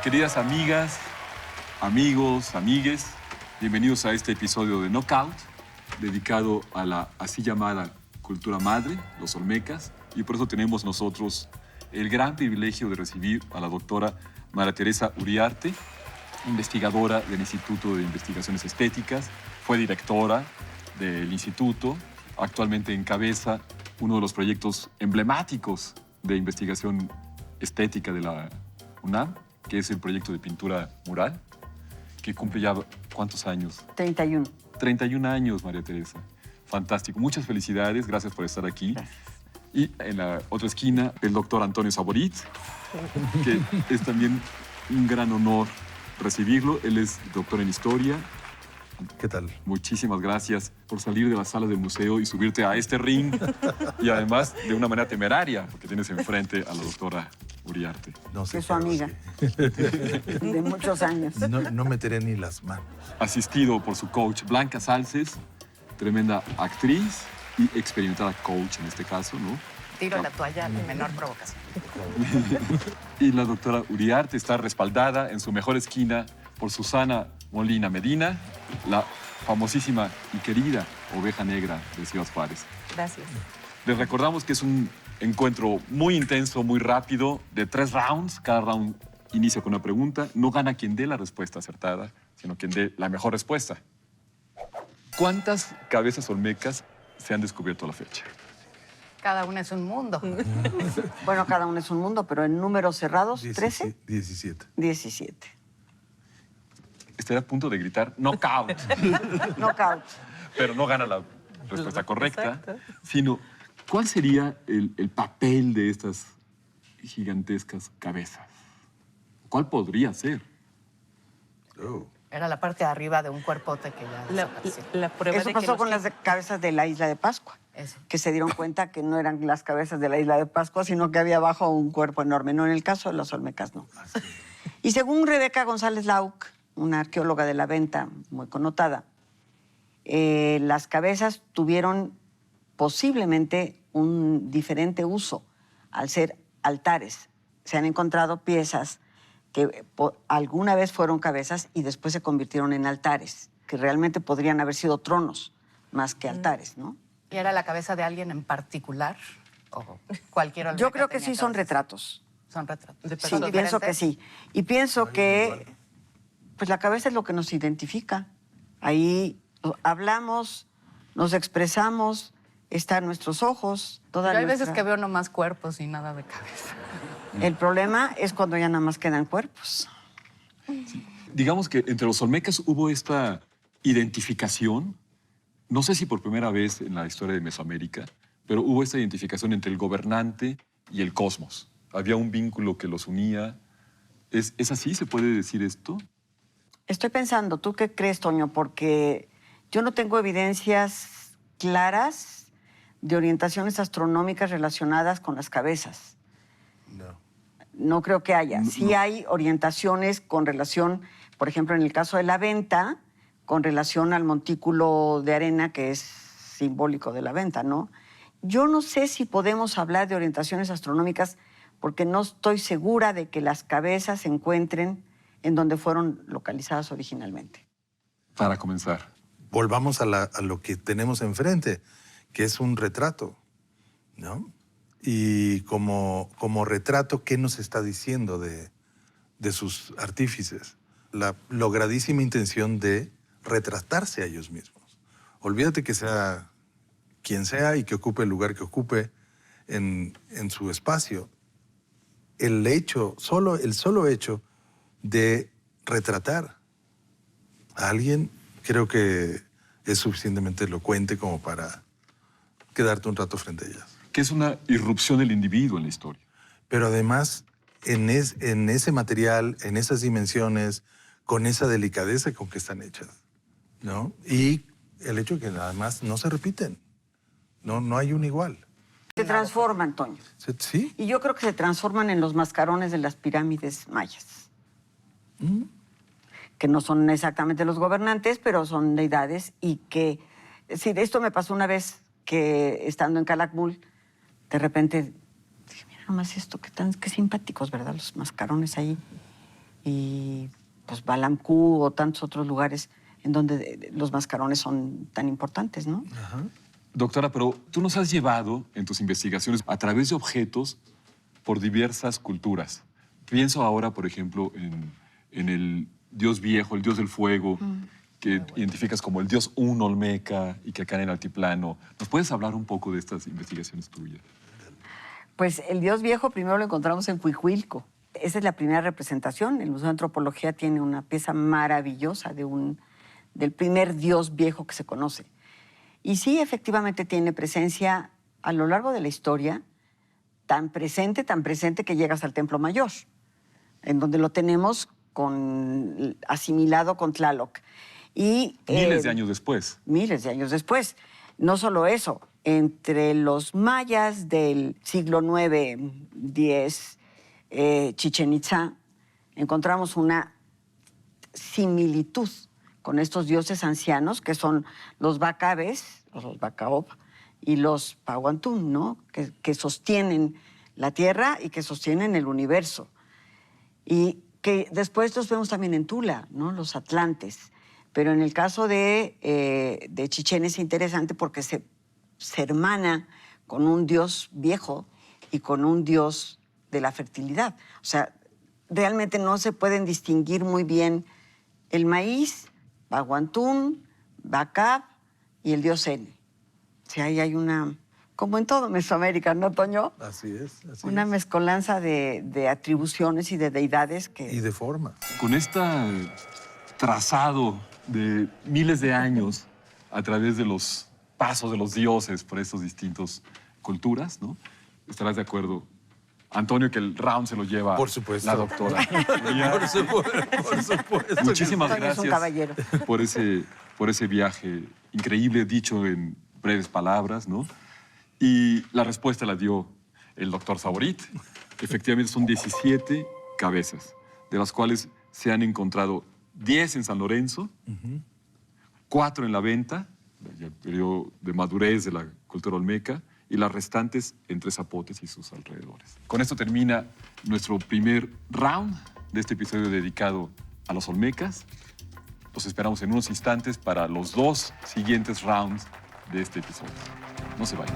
Queridas amigas, amigos, amigues, bienvenidos a este episodio de Knockout, dedicado a la así llamada cultura madre, los olmecas, y por eso tenemos nosotros el gran privilegio de recibir a la doctora María Teresa Uriarte, investigadora del Instituto de Investigaciones Estéticas, fue directora del instituto, actualmente encabeza uno de los proyectos emblemáticos de investigación estética de la UNAM, que es el proyecto de pintura mural, que cumple ya, ¿cuántos años? 31. 31 años, María Teresa. Fantástico. Muchas felicidades. Gracias por estar aquí. Gracias. Y en la otra esquina, el doctor Antonio Saborit, que es también un gran honor recibirlo. Él es doctor en Historia. ¿Qué tal? Muchísimas gracias por salir de la sala del museo y subirte a este ring. Y además, de una manera temeraria, porque tienes enfrente a la doctora Uriarte. No sé Que es su amiga. De muchos años. No meteré ni las manos. Asistido por su coach Blanca Salces, tremenda actriz y experimentada coach en este caso, ¿no? Tiro la toalla de menor provocación. Y la doctora Uriarte está respaldada en su mejor esquina por Susana Molina Medina, la famosísima y querida oveja negra de Ciudad Juárez. Gracias. Les recordamos que es un encuentro muy intenso, muy rápido, de 3 rounds. Cada round inicia con una pregunta. No gana quien dé la respuesta acertada, sino quien dé la mejor respuesta. ¿Cuántas cabezas olmecas se han descubierto a la fecha? Cada una es un mundo. Bueno, cada uno es un mundo, pero en números cerrados, 13, 17. 17. Estaría a punto de gritar knockout, Knockout. pero no gana la respuesta correcta, Exacto. sino ¿cuál sería el papel de estas gigantescas cabezas? ¿Cuál podría ser? Oh. Era la parte de arriba de un cuerpote que ya desapareció. La prueba Eso de que pasó los con las cabezas de la isla de Pascua, Eso. que se dieron cuenta que no eran las cabezas de la isla de Pascua, sino que había abajo un cuerpo enorme. No, en el caso de las olmecas, no. Y según Rebeca González Lauc, una arqueóloga de la Venta muy connotada, las cabezas tuvieron posiblemente un diferente uso al ser altares. Se han encontrado piezas que alguna vez fueron cabezas y después se convirtieron en altares, que realmente podrían haber sido tronos más que altares, ¿no? ¿Y era la cabeza de alguien en particular? ¿O cualquier olmeca Yo creo que tenía sí son cabezas? retratos. Son retratos. De Sí, personas pienso que diferentes? sí. Y pienso que pues la cabeza es lo que nos identifica. Ahí hablamos, nos expresamos, están nuestros ojos, toda Pero hay veces nuestra- que veo nomás cuerpos y nada de cabeza. El problema es cuando ya nada más quedan cuerpos. Digamos que entre los olmecas hubo esta identificación, no sé si por primera vez en la historia de Mesoamérica, pero hubo esta identificación entre el gobernante y el cosmos. Había un vínculo que los unía. ¿Es así? ¿Se puede decir esto? Estoy pensando, ¿tú qué crees, Toño? Porque yo no tengo evidencias claras de orientaciones astronómicas relacionadas con las cabezas. No. No creo que haya. No, Sí no. hay orientaciones con relación, por ejemplo, en el caso de la Venta, con relación al montículo de arena, que es simbólico de la Venta, ¿no? Yo no sé si podemos hablar de orientaciones astronómicas porque no estoy segura de que las cabezas se encuentren en donde fueron localizadas originalmente. Para comenzar. Volvamos a lo que tenemos enfrente, que es un retrato, ¿no? Y como retrato, ¿qué nos está diciendo de sus artífices? La logradísima intención de retratarse a ellos mismos. Olvídate que sea quien sea y que ocupe el lugar que ocupe en su espacio. El solo hecho de retratar a alguien, creo que es suficientemente elocuente como para quedarte un rato frente a ellas. Que es una irrupción del individuo en la historia. Pero además, en ese material, en esas dimensiones, con esa delicadeza con que están hechas, ¿no? Y el hecho de que además no se repiten. No hay un igual. Se transforman, Toño. ¿Sí? Y yo creo que se transforman en los mascarones de las pirámides mayas. Que no son exactamente los gobernantes, pero son deidades y que... Sí, esto me pasó una vez que estando en Calakmul, de repente dije, mira nomás esto, qué simpáticos, ¿verdad? Los mascarones ahí. y pues Balamcú o tantos otros lugares en donde los mascarones son tan importantes, ¿no? Ajá. Doctora, pero tú nos has llevado en tus investigaciones a través de objetos por diversas culturas. Pienso ahora, por ejemplo, en el dios viejo, el dios del fuego, que identificas como el dios Un Olmeca y que acá en el altiplano. ¿Nos puedes hablar un poco de estas investigaciones tuyas? Pues el dios viejo primero lo encontramos en Cuicuilco. Esa es la primera representación. El Museo de Antropología tiene una pieza maravillosa del primer dios viejo que se conoce. Y sí, efectivamente tiene presencia a lo largo de la historia, tan presente que llegas al Templo Mayor, en donde lo tenemos asimilado con Tlaloc. Y, Miles de años después. Miles de años después. No solo eso, entre los mayas del siglo IX, X, Chichén Itzá, encontramos una similitud con estos dioses ancianos que son los Bacabes, los Bacaob, y los Pahuantún, ¿no? Que sostienen la tierra y que sostienen el universo. Y que después los vemos también en Tula, ¿no? Los atlantes. Pero en el caso de Chichén es interesante porque se hermana con un dios viejo y con un dios de la fertilidad. O sea, realmente no se pueden distinguir muy bien el maíz, Pahuantún, Bacab y el dios N. O sea, ahí hay una, como en todo Mesoamérica, ¿no, Toño? Así es. Una mezcolanza de atribuciones y de deidades que... Y de forma. Con este trazado de miles de años a través de los pasos de los dioses por estas distintas culturas, ¿no? ¿Estarás de acuerdo, Antonio, que el round se lo lleva Por supuesto. la doctora? Por supuesto. Muchísimas Antonio es un gracias caballero. por ese viaje increíble, dicho en breves palabras, ¿no? Y la respuesta la dio el doctor Saborit. Efectivamente son 17 cabezas, de las cuales se han encontrado 10 en San Lorenzo, 4 en La Venta, el periodo de madurez de la cultura olmeca, y las restantes entre Zapotes y sus alrededores. Con esto termina nuestro primer round de este episodio dedicado a los olmecas. Los esperamos en unos instantes para los 2 siguientes rounds de este episodio. No se vayan.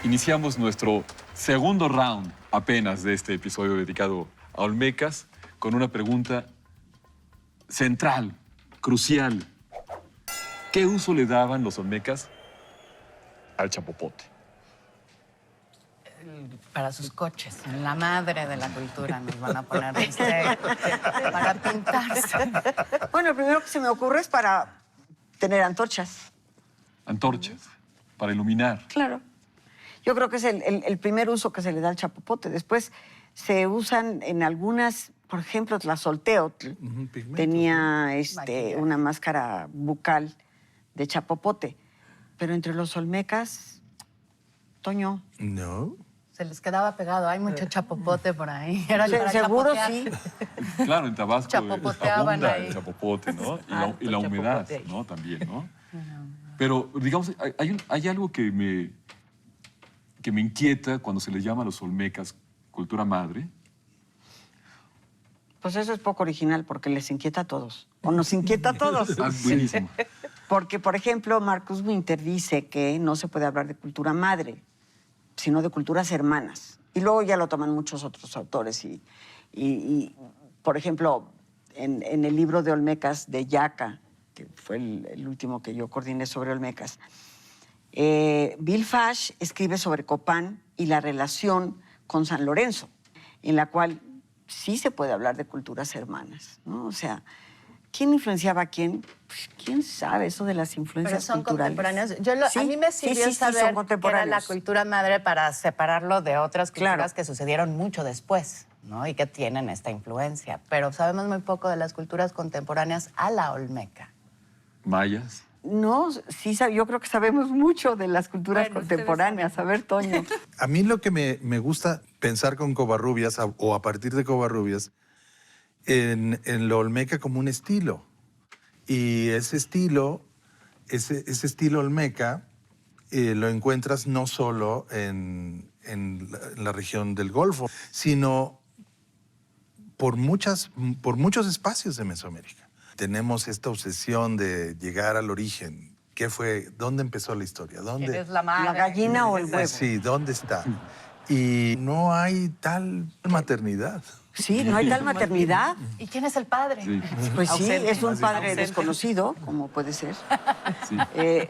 Iniciamos nuestro segundo round apenas de este episodio dedicado a olmecas con una pregunta central, crucial. ¿Qué uso le daban los olmecas al chapopote? Para sus coches, en la madre de la cultura nos van a poner para pintarse. Bueno, lo primero que se me ocurre es para tener antorchas. Antorchas, para iluminar. Claro. Yo creo que es el primer uso que se le da al chapopote. Después se usan en algunas, por ejemplo, Tlazolteotl Pigmentos, tenía Maquillaje. una máscara bucal de chapopote. Pero entre los olmecas, Toño, No. Se les quedaba pegado, hay mucho chapopote por ahí. Era para seguro chapotear. sí. Claro, en Tabasco Chapopoteaban abunda ahí. el chapopote, ¿no? Harto Y la humedad, chapopote. ¿no? También, ¿no? Pero, digamos, hay algo que me inquieta cuando se les llama a los olmecas cultura madre. Pues eso es poco original porque les inquieta a todos. O nos inquieta a todos. Ah, buenísimo. Porque, por ejemplo, Marcus Winter dice que no se puede hablar de cultura madre, sino de culturas hermanas. Y luego ya lo toman muchos otros autores. Y por ejemplo, en el libro de Olmecas de Yaca, que fue el último que yo coordiné sobre Olmecas, Bill Fash escribe sobre Copán y la relación con San Lorenzo, en la cual sí se puede hablar de culturas hermanas, ¿no? O sea, ¿quién influenciaba a quién? Pues, ¿quién sabe eso de las Pero influencias son culturales? contemporáneos. Sí, a mí me sí, sirvió sí, sí, son saber que era la contemporáneos. cultura madre para separarlo de otras culturas Claro. que sucedieron mucho después, ¿no? Y que tienen esta influencia. Pero sabemos muy poco de las culturas contemporáneas a la olmeca. Mayas. No, sí, yo creo que sabemos mucho de las culturas Bueno, ustedes contemporáneas. A ver, Toño. A mí lo que me gusta pensar con Covarrubias o a partir de Covarrubias en lo olmeca como un estilo. Y ese estilo olmeca lo encuentras no solo en la región del Golfo, sino por muchos espacios de Mesoamérica. Tenemos esta obsesión de llegar al origen. ¿Qué fue? ¿Dónde empezó la historia? ¿Quién es la madre? ¿La gallina o el huevo? Sí, ¿dónde está? Y no hay tal maternidad. Sí, no hay tal maternidad. ¿Y quién es el padre? Sí. Pues sí, Ausente. es un padre Ausente. desconocido, como puede ser. Sí.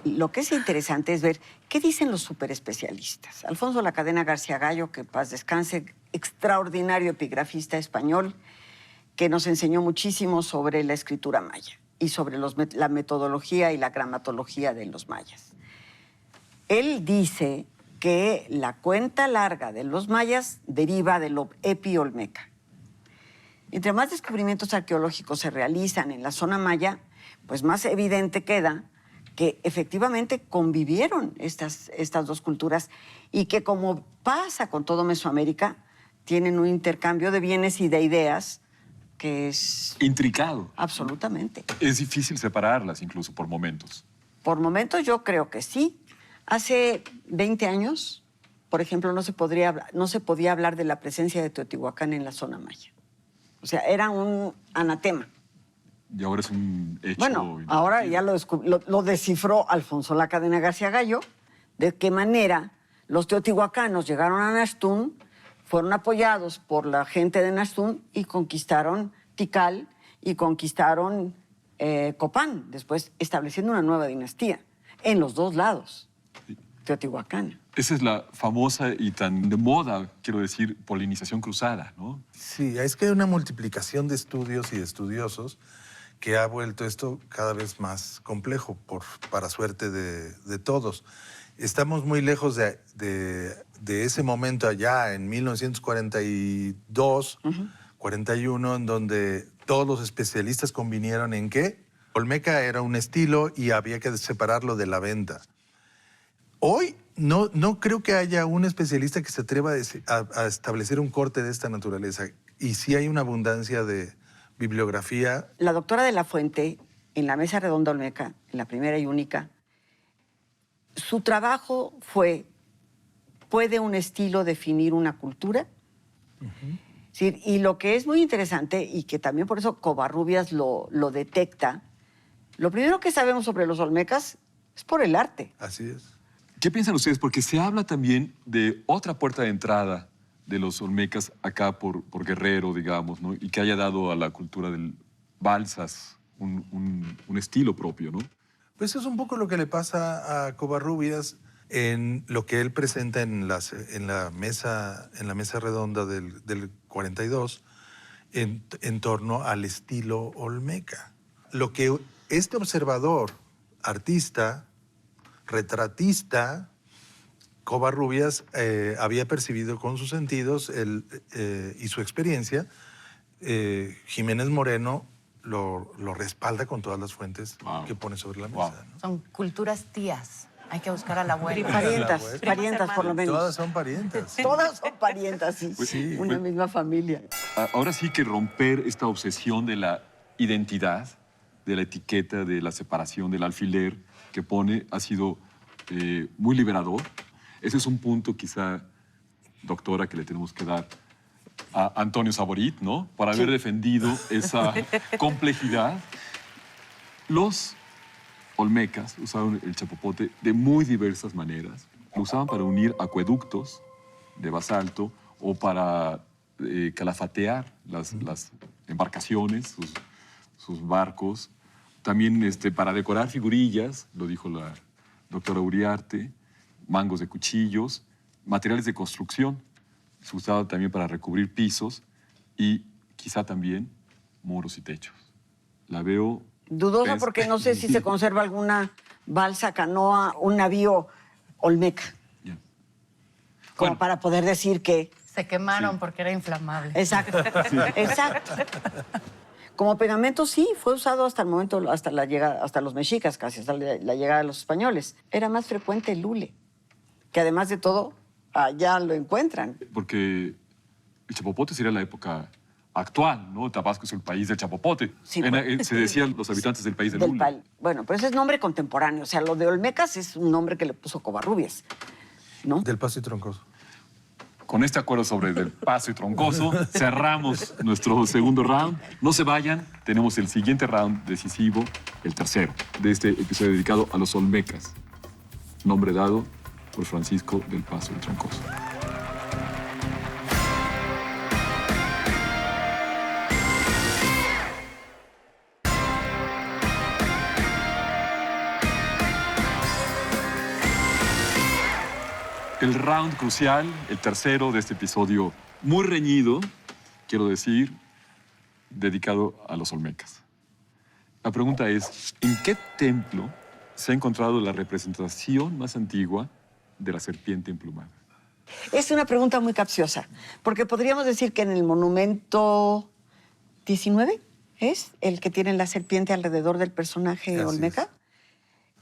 Lo que es interesante es ver qué dicen los superespecialistas. Alfonso Lacadena García Gallo, que paz descanse, extraordinario epigrafista español, que nos enseñó muchísimo sobre la escritura maya y sobre la metodología y la gramatología de los mayas. Él dice que la cuenta larga de los mayas deriva de lo epi-olmeca. Entre más descubrimientos arqueológicos se realizan en la zona maya, pues más evidente queda que efectivamente convivieron estas dos culturas y que, como pasa con todo Mesoamérica, tienen un intercambio de bienes y de ideas que es Intricado. absolutamente. Es difícil separarlas incluso por momentos. Por momentos yo creo que sí. Hace 20 años, por ejemplo, no se podía hablar de la presencia de Teotihuacán en la zona maya. O sea, era un anatema. Y ahora es un hecho. Bueno, ahora ya lo descifró Alfonso Lacadena García Gallo, de qué manera los teotihuacanos llegaron a Naxtún, fueron apoyados por la gente de Naxtún y conquistaron Tikal y conquistaron Copán, después estableciendo una nueva dinastía en los dos lados, teotihuacana. Esa es la famosa y tan de moda, quiero decir, polinización cruzada, ¿no? Sí, es que hay una multiplicación de estudios y de estudiosos que ha vuelto esto cada vez más complejo, para suerte de todos. Estamos muy lejos de ese momento allá, en 1942, 41, en donde todos los especialistas convinieron en que olmeca era un estilo y había que separarlo de la venta. Hoy no creo que haya un especialista que se atreva a establecer un corte de esta naturaleza. Y sí hay una abundancia de bibliografía. La doctora de la Fuente, en la Mesa Redonda Olmeca, en la primera y única, su trabajo fue, ¿puede un estilo definir una cultura? Sí, y lo que es muy interesante, y que también por eso Covarrubias lo detecta, lo primero que sabemos sobre los olmecas es por el arte. Así es. ¿Qué piensan ustedes? Porque se habla también de otra puerta de entrada de los olmecas acá por Guerrero, digamos, ¿no? Y que haya dado a la cultura del balsas un estilo propio, ¿no? Pues es un poco lo que le pasa a Covarrubias en lo que él presenta en la mesa redonda del 42 en torno al estilo olmeca. Lo que este observador, artista, retratista, Covarrubias había percibido con sus sentidos y su experiencia, Jiménez Moreno lo respalda con todas las fuentes que pone sobre la mesa. ¿No? Son culturas tías. Hay que buscar a la abuela. Parientas por lo menos. Todas son parientas. Todas son parientas, sí. Sí. Una misma familia. Ahora sí que romper esta obsesión de la identidad, de la etiqueta, de la separación, del alfiler que pone, ha sido muy liberador. Ese es un punto quizá, doctora, que le tenemos que dar a Antonio Saborit, ¿no? Por haber defendido esa complejidad. Los olmecas usaron el chapopote de muy diversas maneras. Lo usaban para unir acueductos de basalto o para calafatear las embarcaciones, sus barcos. También para decorar figurillas, lo dijo la doctora Uriarte, mangos de cuchillos, materiales de construcción. Se usaba también para recubrir pisos y quizá también muros y techos. La veo... Dudosa porque no sé si se conserva alguna balsa, canoa, un navío olmeca. Ya. Como Bueno. para poder decir que... Se quemaron porque era inflamable. Exacto, exacto. Como pegamento sí, fue usado hasta el momento, hasta los mexicas casi, hasta la llegada de los españoles. Era más frecuente el hule, que además de todo, allá lo encuentran. Porque el chapopote sería la época actual, ¿no? Tabasco es el país del chapopote. Sí, Se decían los habitantes del país del hule. Bueno, pero ese es nombre contemporáneo. O sea, lo de Olmecas es un nombre que le puso Covarrubias, ¿no? Del Paso y Troncoso. Con este acuerdo sobre Del Paso y Troncoso, cerramos nuestro segundo round. No se vayan, tenemos el siguiente round decisivo, el tercero, de este episodio dedicado a los Olmecas. Nombre dado por Francisco Del Paso y Troncoso. El round crucial, el tercero de este episodio, muy reñido, quiero decir, dedicado a los Olmecas. La pregunta es, ¿en qué templo se ha encontrado la representación más antigua de la serpiente emplumada? Es una pregunta muy capciosa, porque podríamos decir que en el monumento 19 es el que tiene la serpiente alrededor del personaje Así Olmeca.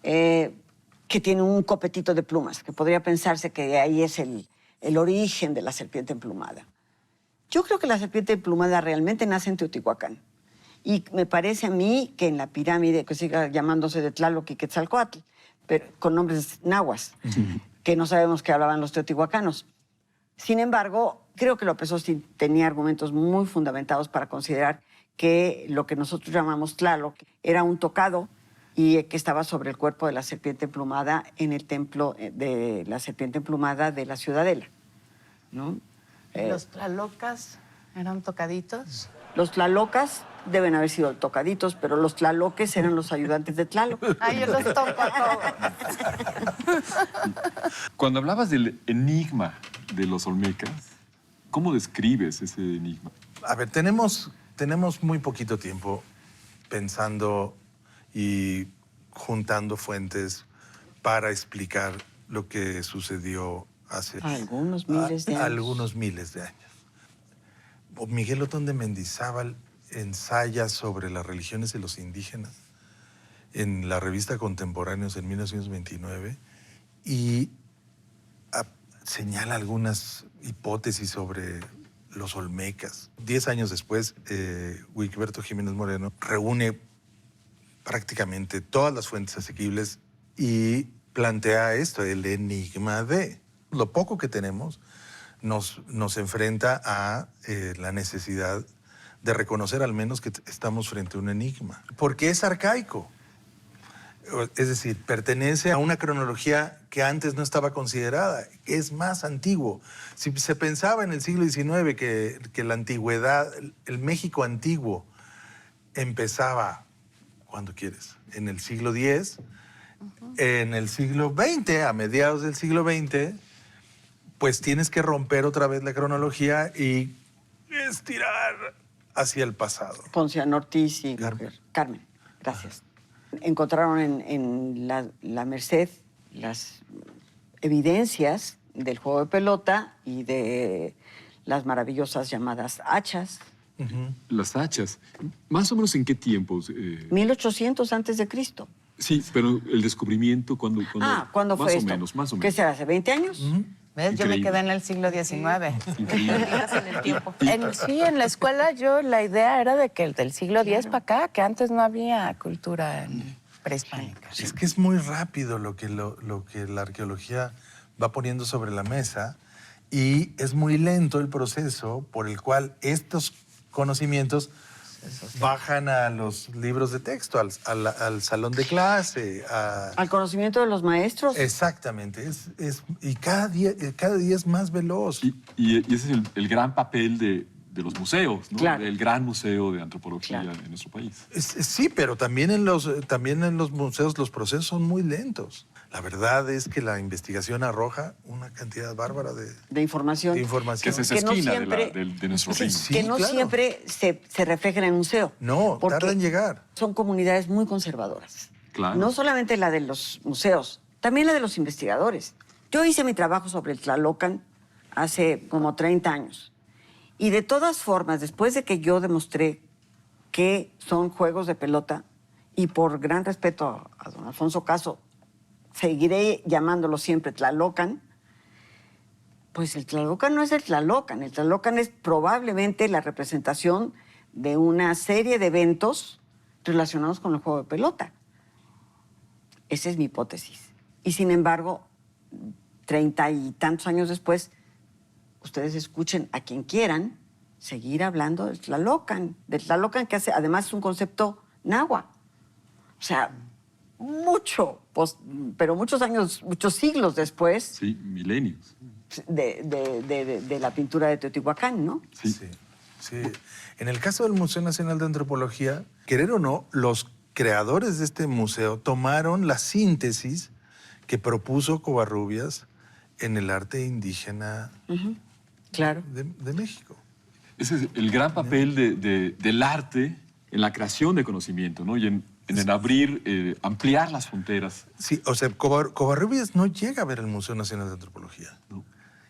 Que tiene un copetito de plumas, que podría pensarse que ahí es el origen de la serpiente emplumada. Yo creo que la serpiente emplumada realmente nace en Teotihuacán. Y me parece a mí que en la pirámide, que siga llamándose de Tlaloc y Quetzalcóatl, pero con nombres nahuas, que no sabemos qué hablaban los teotihuacanos. Sin embargo, creo que López Austin tenía argumentos muy fundamentados para considerar que lo que nosotros llamamos Tlaloc era un tocado y que estaba sobre el cuerpo de la serpiente emplumada en el templo de la serpiente emplumada de la Ciudadela, ¿no? ¿Los tlalocas eran tocaditos? Los tlalocas deben haber sido tocaditos, pero los tlaloques eran los ayudantes de Tlaloc. Ay, yo los toco a todos. Cuando hablabas del enigma de los Olmecas, ¿cómo describes ese enigma? A ver, tenemos muy poquito tiempo pensando y juntando fuentes para explicar lo que sucedió hace Algunos miles de años. algunos miles de años. Miguel Otón de Mendizábal ensaya sobre las religiones de los indígenas en la revista Contemporáneos en 1929 y señala algunas hipótesis sobre los Olmecas. 10 años después, Wigberto Jiménez Moreno reúne prácticamente todas las fuentes asequibles y plantea esto, el enigma de. Lo poco que tenemos nos enfrenta a la necesidad de reconocer al menos que estamos frente a un enigma. Porque es arcaico. Es decir, pertenece a una cronología que antes no estaba considerada, es más antiguo. Si se pensaba en el siglo XIX que la antigüedad, el México antiguo, empezaba, ¿cuándo quieres? En el siglo X, en el siglo XX, a mediados del siglo XX, pues tienes que romper otra vez la cronología y estirar hacia el pasado. Ponciano Ortiz y Carmen. Carmen, gracias. Encontraron en la Merced las evidencias del juego de pelota y de las maravillosas llamadas hachas. Las hachas. ¿Más o menos en qué tiempos? 1800 antes de Cristo. Sí, pero el descubrimiento, ¿cuándo ¿cuándo fue esto? Más o menos. ¿Qué será, hace 20 años? ¿Ves? Yo me Increíble. quedé en el siglo XIX. Increíble. en el tiempo. Sí, en la escuela la idea era de que del siglo X para acá, que antes no había cultura prehispánica. Es que es muy rápido lo que la arqueología va poniendo sobre la mesa y es muy lento el proceso por el cual estos conocimientos bajan a los libros de texto, al salón de clase. Al conocimiento de los maestros. Exactamente. Y cada día es más veloz. Y ese es el gran papel de los museos, ¿no? Claro. El gran museo de antropología Claro. en nuestro país. Sí, pero también en los museos los procesos son muy lentos. La verdad es que la investigación arroja una cantidad bárbara de información. de información. Que es esa Que no esquina siempre- de nuestro Sí, reino. Sí, que no claro. siempre se refleja en el museo. No, porque tarda en llegar. Son comunidades muy conservadoras. Claro. No solamente la de los museos, también la de los investigadores. Yo hice mi trabajo sobre el Tlalocan hace como 30 años. Y de todas formas, después de que yo demostré que son juegos de pelota, y por gran respeto a don Alfonso Caso, seguiré llamándolo siempre Tlalocan, Pues el Tlalocan no es el Tlalocan. El Tlalocan es probablemente la representación de una serie de eventos relacionados con el juego de pelota. Esa es mi hipótesis. Y sin embargo, 30 y tantos años después, ustedes escuchen a quien quieran seguir hablando del Tlalocan que hace, además es un concepto náhuatl. O sea, pero muchos años, muchos siglos después Sí, milenios. de la pintura de Teotihuacán, ¿no? Sí. Sí, sí. En el caso del Museo Nacional de Antropología, querer o no, los creadores de este museo tomaron la síntesis que propuso Covarrubias en el arte indígena Claro. de México. Ese es el gran papel del arte en la creación de conocimiento, ¿no? Y en el abrir, ampliar las fronteras. Sí, o sea, Covarrubias no llega a ver el Museo Nacional de Antropología. ¿No?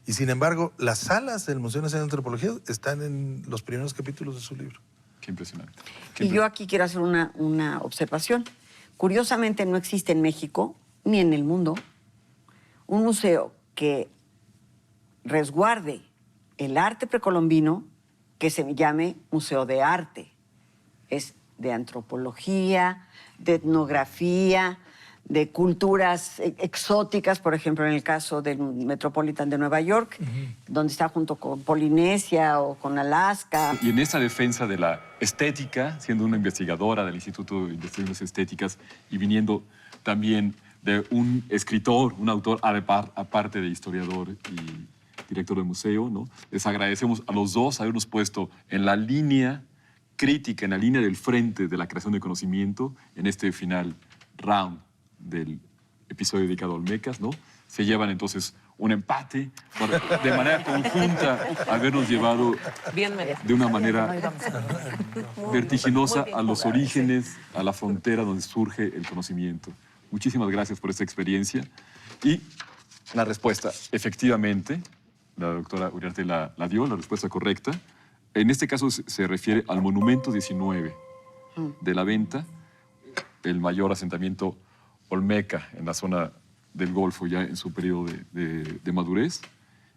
Y sin embargo, las salas del Museo Nacional de Antropología están en los primeros capítulos de su libro. Qué impresionante. Y yo aquí quiero hacer una observación. Curiosamente no existe en México, ni en el mundo, un museo que resguarde el arte precolombino que se llame Museo de Arte. Es de antropología, de etnografía, de culturas exóticas, por ejemplo, en el caso del Metropolitan de Nueva York, donde está junto con Polinesia o con Alaska. Y en esa defensa de la estética, siendo una investigadora del Instituto de Investigaciones Estéticas y viniendo también de un escritor, un autor, aparte de historiador y director de museo, ¿no? Les agradecemos a los dos habernos puesto en la línea crítica, en la línea del frente de la creación de conocimiento en este final round del episodio dedicado a Olmecas, ¿no? Se llevan entonces un empate de manera conjunta, habernos llevado de una manera vertiginosa a los orígenes, a la frontera donde surge el conocimiento. Muchísimas gracias por esta experiencia. Y la respuesta, efectivamente, la doctora Uriarte la dio, la respuesta correcta. En este caso se refiere al Monumento 19 de la Venta, el mayor asentamiento olmeca en la zona del Golfo ya en su periodo de madurez.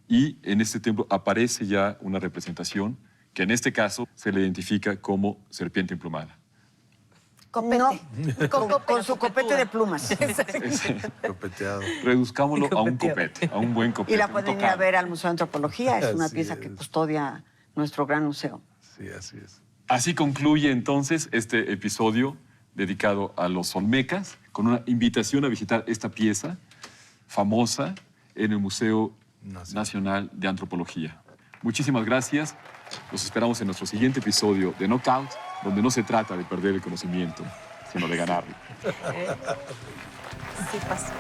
Y en este templo aparece ya una representación que en este caso se le identifica como serpiente emplumada. Copete. No, con su copete de plumas. Copeteado. Reduzcámoslo a un copete, a un buen copete. Y la un pueden ir a tocado. ver al Museo de Antropología. Es una Así pieza es. que custodia nuestro gran museo. Sí, así es. Así concluye entonces este episodio dedicado a los olmecas, con una invitación a visitar esta pieza famosa en el Museo Nacional de Antropología. Muchísimas gracias. Los esperamos en nuestro siguiente episodio de Knockout, donde no se trata de perder el conocimiento, sino de ganarlo. Sí pasó.